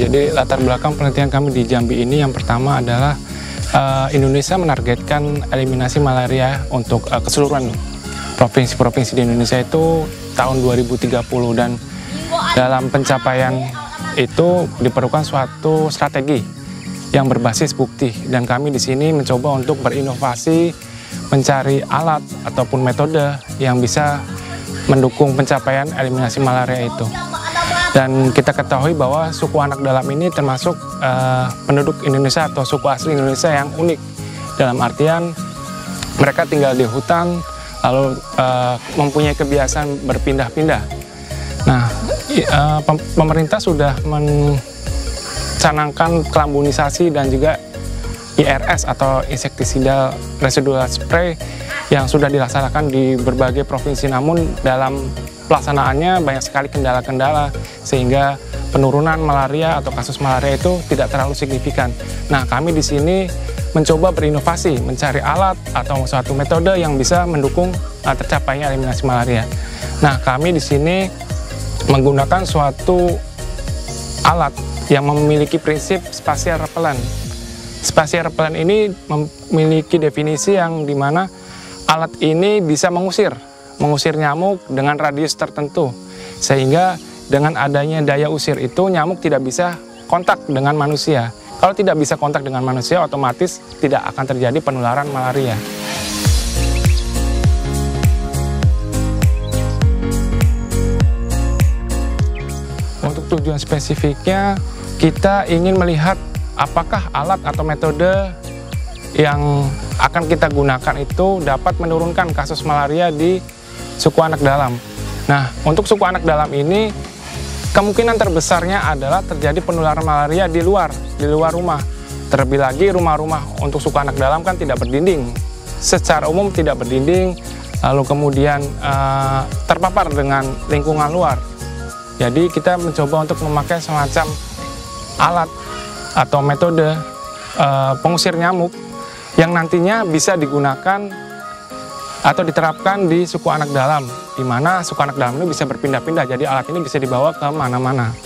Jadi latar belakang penelitian kami di Jambi ini yang pertama adalah Indonesia menargetkan eliminasi malaria untuk keseluruhan provinsi-provinsi di Indonesia itu tahun 2030, dan dalam pencapaian itu diperlukan suatu strategi yang berbasis bukti, dan kami di sini mencoba untuk berinovasi, mencari alat ataupun metode yang bisa mendukung pencapaian eliminasi malaria itu. Dan kita ketahui bahwa suku anak dalam ini termasuk penduduk Indonesia atau suku asli Indonesia yang unik, dalam artian mereka tinggal di hutan, lalu mempunyai kebiasaan berpindah-pindah. Nah, pemerintah sudah mencanangkan kelambunisasi dan juga IRS atau insektisidal residual spray yang sudah dilaksanakan di berbagai provinsi, namun dalam pelaksanaannya banyak sekali kendala-kendala sehingga penurunan malaria atau kasus malaria itu tidak terlalu signifikan. Nah, kami di sini mencoba berinovasi, mencari alat atau suatu metode yang bisa mendukung tercapainya eliminasi malaria. Nah, kami di sini menggunakan suatu alat yang memiliki prinsip spatial repellent. Spatial repellent ini memiliki definisi yang dimana alat ini bisa mengusir nyamuk dengan radius tertentu, sehingga dengan adanya daya usir itu nyamuk tidak bisa kontak dengan manusia. Kalau tidak bisa kontak dengan manusia, otomatis tidak akan terjadi penularan malaria. Untuk tujuan spesifiknya, kita ingin melihat apakah alat atau metode yang akan kita gunakan itu dapat menurunkan kasus malaria di suku anak dalam. Nah, untuk suku anak dalam ini kemungkinan terbesarnya adalah terjadi penularan malaria di luar rumah. Terlebih lagi rumah-rumah untuk suku anak dalam kan tidak berdinding. Secara umum tidak berdinding, lalu kemudian terpapar dengan lingkungan luar. Jadi kita mencoba untuk memakai semacam alat atau metode pengusir nyamuk yang nantinya bisa digunakan atau diterapkan di suku anak dalam, di mana suku anak dalam ini bisa berpindah-pindah, jadi alat ini bisa dibawa ke mana-mana.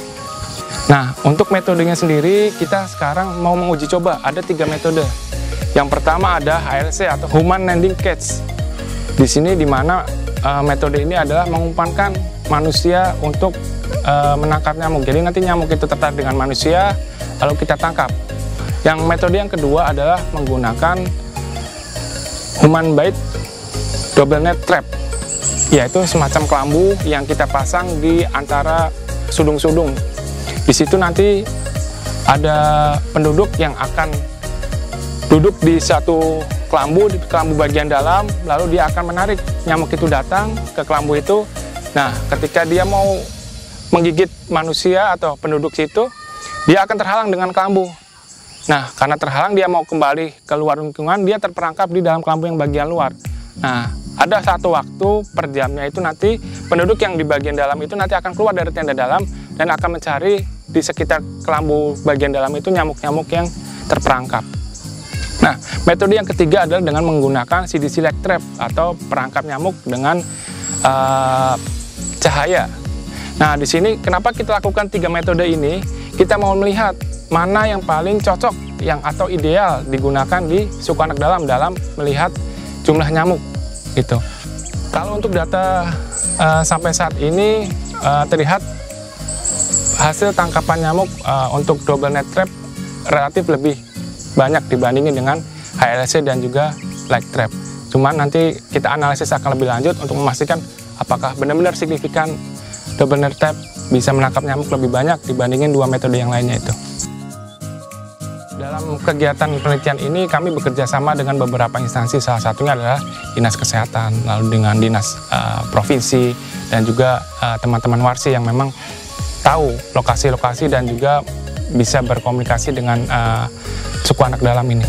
Nah, untuk metodenya sendiri kita sekarang mau menguji coba, ada 3 metode. Yang pertama ada HLC atau Human Landing Cage. Di sini di mana metode ini adalah mengumpankan manusia untuk menangkap nyamuk. Jadi nanti nyamuk itu tertarik dengan manusia, lalu kita tangkap. Yang metode yang kedua adalah menggunakan Human Bait Double Net Trap, yaitu semacam kelambu yang kita pasang di antara sudung-sudung. Di situ nanti ada penduduk yang akan duduk di satu kelambu bagian dalam, lalu dia akan menarik nyamuk itu datang ke kelambu itu. Nah, ketika dia mau menggigit manusia atau penduduk situ, dia akan terhalang dengan kelambu. Nah, karena terhalang dia mau kembali ke luar lingkungan, dia terperangkap di dalam kelambu yang bagian luar. Nah, ada satu waktu per jamnya itu nanti penduduk yang di bagian dalam itu nanti akan keluar dari tenda dalam dan akan mencari di sekitar kelambu bagian dalam itu nyamuk-nyamuk yang terperangkap. Nah, metode yang ketiga adalah dengan menggunakan CDC Light Trap atau perangkap nyamuk dengan cahaya. Nah, di sini kenapa kita lakukan 3 metode ini? Kita mau melihat mana yang paling cocok atau ideal digunakan di suku anak dalam melihat jumlah nyamuk gitu. Kalau untuk data sampai saat ini terlihat hasil tangkapan nyamuk untuk double net trap relatif lebih banyak dibandingin dengan HLC dan juga light trap. Cuman nanti kita analisis akan lebih lanjut untuk memastikan apakah benar-benar signifikan double net trap bisa menangkap nyamuk lebih banyak dibandingin 2 metode yang lainnya itu. Dalam kegiatan penelitian ini kami bekerja sama dengan beberapa instansi, salah satunya adalah Dinas Kesehatan, lalu dengan Dinas Provinsi, dan juga teman-teman warsi yang memang tahu lokasi-lokasi dan juga bisa berkomunikasi dengan suku anak dalam ini.